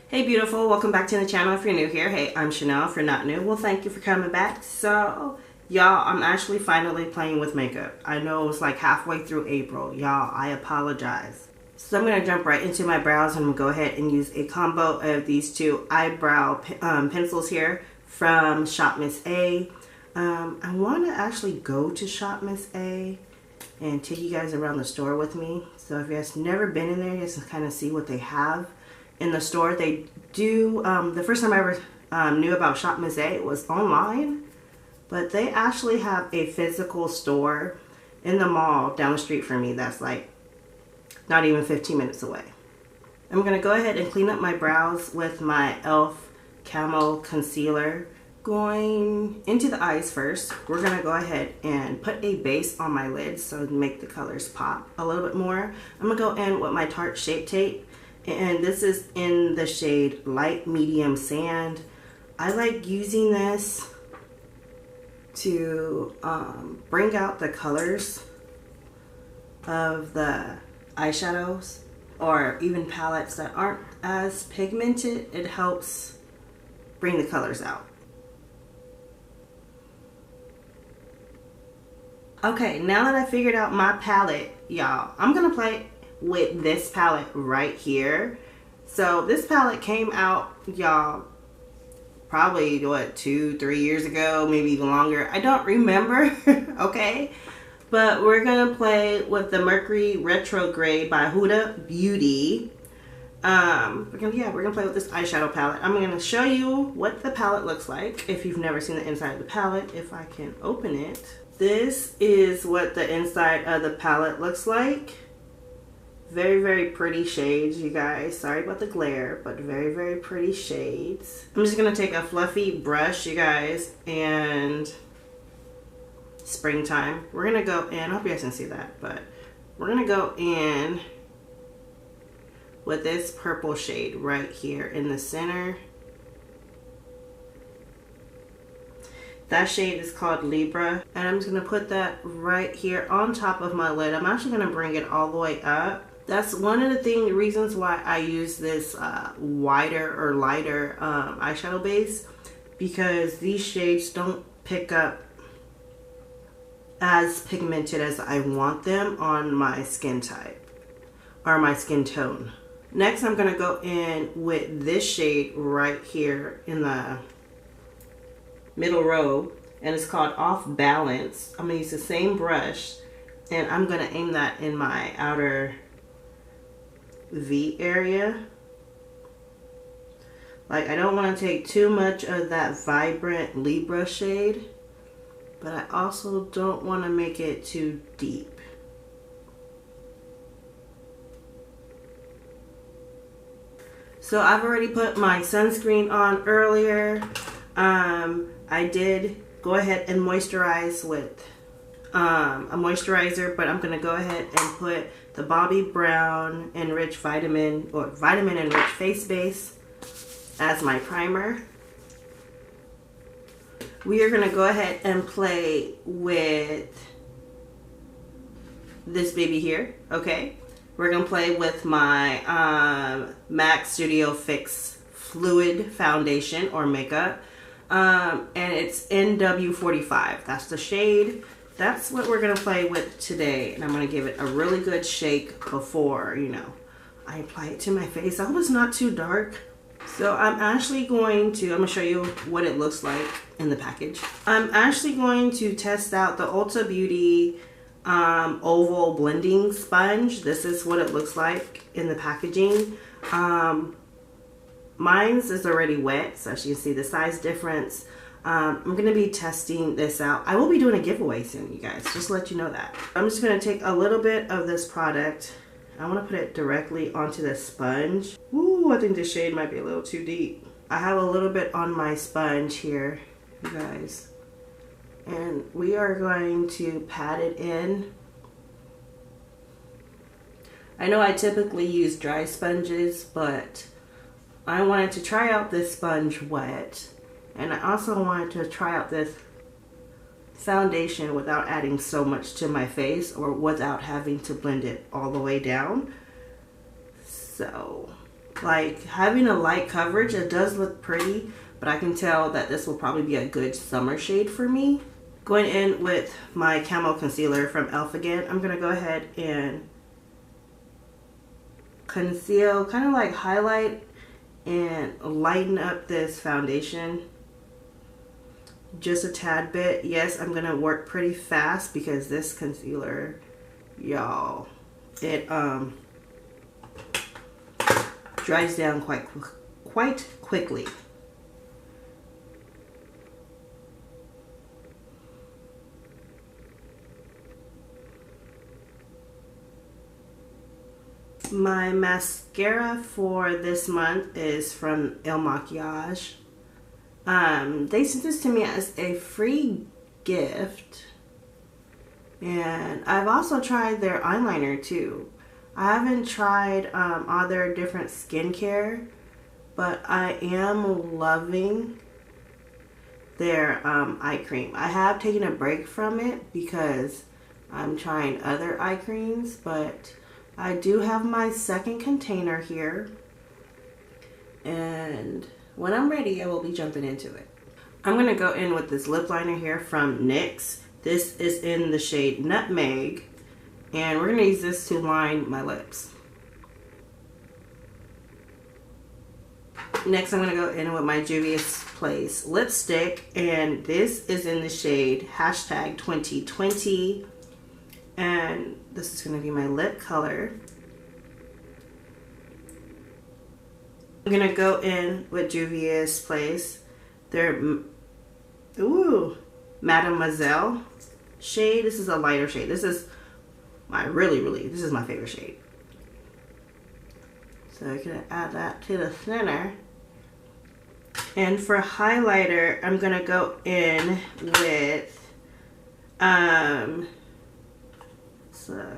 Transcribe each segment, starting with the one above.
Hey beautiful, welcome back to the channel if you're new here. Hey, I'm Chanel. If you're not new, well thank you for coming back. So, y'all, I'm actually finally playing with makeup. I know it was like halfway through April. Y'all, I apologize. So I'm going to jump right into my brows and I'm going to go ahead and use a combo of these two eyebrow pencils here from Shop Miss A. I want to actually go to Shop Miss A and take you guys around the store with me. So if you guys never been in there, just to kind of see what they have in the store. They do, the first time I ever knew about Shop Miss A was online, but they actually have a physical store in the mall down the street from me that's like not even 15 minutes away. I'm going to go ahead and clean up my brows with my e.l.f. Camo Concealer. Going into the eyes first, we're going to go ahead and put a base on my lids so to make the colors pop a little bit more. I'm going to go in with my Tarte Shape Tape. And this is in the shade Light Medium Sand. I like using this to bring out the colors of the eyeshadows or even palettes that aren't as pigmented. It helps bring the colors out. Okay, now that I figured out my palette, y'all, I'm gonna play with this palette right here. So this palette came out, y'all, probably what, 2-3 years ago, maybe even longer. I don't remember. Okay, but we're gonna play with the Mercury Retrograde by Huda Beauty. We're gonna play with this eyeshadow palette. I'm gonna show you what the palette looks like if you've never seen the inside of the palette. If I can open it, this is what the inside of the palette looks like. Very, very pretty shades, you guys. Sorry about the glare, but very, very pretty shades. I'm just going to take a fluffy brush, you guys, and springtime. We're going to go in, I hope you guys can see that, but we're going to go in with this purple shade right here in the center. That shade is called Libra, and I'm just going to put that right here on top of my lid. I'm actually going to bring it all the way up. That's one of the reasons why I use this wider or lighter eyeshadow base, because these shades don't pick up as pigmented as I want them on my skin type or my skin tone. Next, I'm going to go in with this shade right here in the middle row, and it's called Off Balance. I'm going to use the same brush, and I'm going to aim that in my outer V area. Like, I don't want to take too much of that vibrant Libra shade, but I also don't want to make it too deep. So I've already put my sunscreen on earlier. I did go ahead and moisturize with a moisturizer, but I'm going to go ahead and put the Bobbi Brown Enriched Vitamin Enriched Face Base as my primer. We are going to go ahead and play with this baby here, okay? We're going to play with my MAC Studio Fix Fluid Foundation or makeup. And it's NW45. That's the shade. That's what we're going to play with today. And I'm going to give it a really good shake before, you know, I apply it to my face. I hope it's not too dark. So I'm actually going to show you what it looks like in the package. I'm actually going to test out the Ulta Beauty Oval Blending Sponge. This is what it looks like in the packaging. Mine's is already wet, so as you can see the size difference. I'm going to be testing this out. I will be doing a giveaway soon, you guys, just to let you know that. I'm just going to take a little bit of this product. I want to put it directly onto the sponge. Ooh, I think this shade might be a little too deep. I have a little bit on my sponge here, you guys. And we are going to pat it in. I know I typically use dry sponges, but I wanted to try out this sponge wet. And I also wanted to try out this foundation without adding so much to my face or without having to blend it all the way down. So Like, having a light coverage, it does look pretty, but I can tell that this will probably be a good summer shade for me. Going in with my Camo Concealer from e.l.f. again, I'm going to go ahead and conceal, kind of like highlight and lighten up this foundation just a tad bit. Yes, I'm going to work pretty fast because this concealer, y'all, it dries down quite quickly. My mascara for this month is from Il Makiage. They sent this to me as a free gift. And I've also tried their eyeliner too. I haven't tried all their different skincare, but I am loving their eye cream. I have taken a break from it because I'm trying other eye creams, but I do have my second container here, and when I'm ready, I will be jumping into it. I'm going to go in with this lip liner here from NYX. This is in the shade Nutmeg, and we're going to use this to line my lips. Next, I'm going to go in with my Juvia's Place lipstick, and this is in the shade hashtag 2020. And this is going to be my lip color. I'm going to go in with Juvia's Place. Their Mademoiselle shade. This is a lighter shade. This is my this is my favorite shade. So I'm going to add that to the center. And for highlighter, I'm going to go in with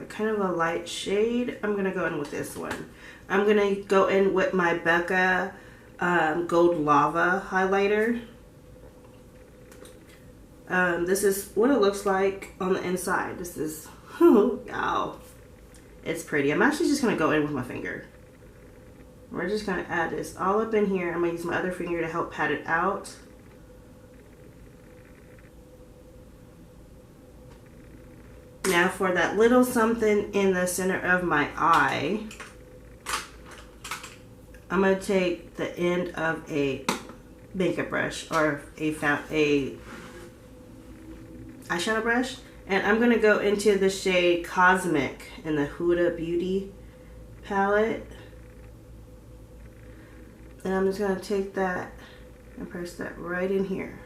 kind of a light shade. I'm gonna go in with this one. I'm gonna go in with my Becca Gold Lava highlighter. This is what it looks like on the inside. This is, y'all, it's pretty. I'm actually just gonna go in with my finger. We're just gonna add this all up in here. I'm gonna use my other finger to help pat it out. Now for that little something in the center of my eye, I'm going to take the end of a makeup brush or a eyeshadow brush, and I'm going to go into the shade Cosmic in the Huda Beauty palette. And I'm just going to take that and press that right in here.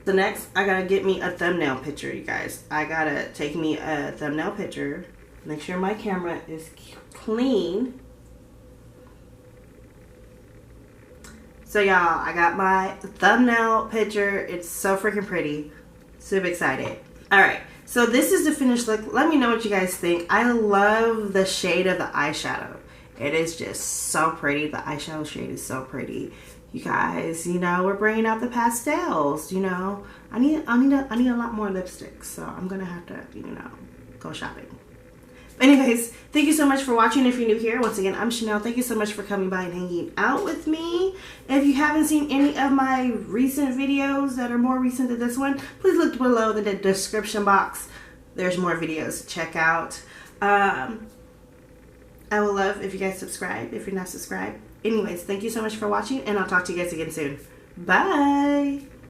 So next, I gotta get me a thumbnail picture, you guys. I gotta take me a thumbnail picture. Make sure my camera is clean. So y'all, I got my thumbnail picture. It's so freaking pretty. Super excited. Alright, so this is the finished look. Let me know what you guys think. I love the shade of the eyeshadow. It is just so pretty. The eyeshadow shade is so pretty. You guys, you know, we're bringing out the pastels, you know. I need a lot more lipsticks, so I'm gonna have to, you know, go shopping. Anyways, thank you so much for watching. If you're new here, once again, I'm Chanel. Thank you so much for coming by and hanging out with me. If you haven't seen any of my recent videos that are more recent than this one, please look below in the description box. There's more videos to check out. I would love if you guys subscribe if you're not subscribed. Anyways, thank you so much for watching, and I'll talk to you guys again soon. Bye!